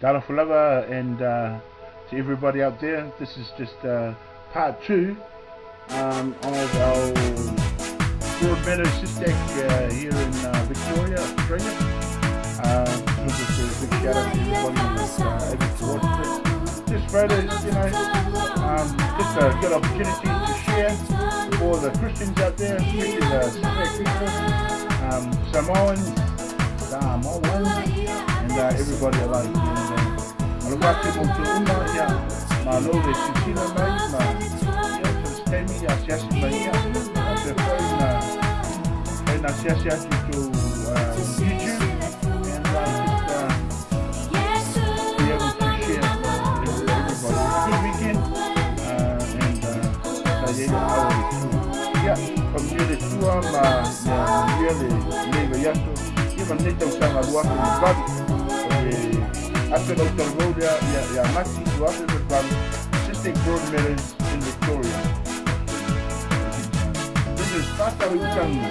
Dala Fulaga, and to everybody out there, this is just part 2 of our BROADMEADOWS SISDAC here in Victoria, Australia. Just a big shout out to everybody that's able to watch it. Just photos, you know, just a good opportunity to share for the Christians out there, especially the SISDAC people, Samoans, and everybody alike. Malawake mo tu uma ya malo le sisila mai ma ya temi ya siasi mai ya te foi na siasi tu YouTube, and just be able to share with everybody. Good weekend, and yeah, from here to really yato even neta usanga luaku mbali after Dr. Road ya Maxi to after the family, SISDAC BROADMEADOWS in Victoria. This is Pasta Wikangi.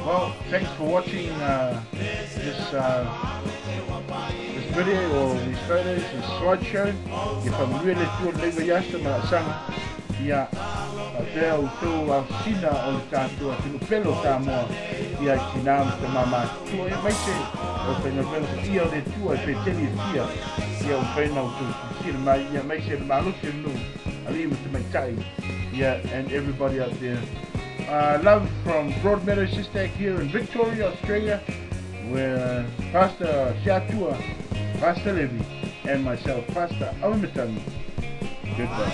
Well, thanks for watching this video or these photos, this slideshow. If I'm really doing legal yasta some, yeah, I'll do a sina on the tattoo, to the fellow Samoa, yeah, Kinam, the Mama, to it makes it, open a fellow feel the two, I pay tell you fear, yeah, open out to see my, yeah, makes it Malukin, I leave it to my time, yeah, and everybody out there. Love from Broadmeadows SISDAC here in Victoria, Australia, where Pastor Shatua, Pastor Levy, and myself, Pastor Aumitani. Goodbye,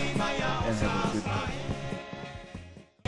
and have a good day.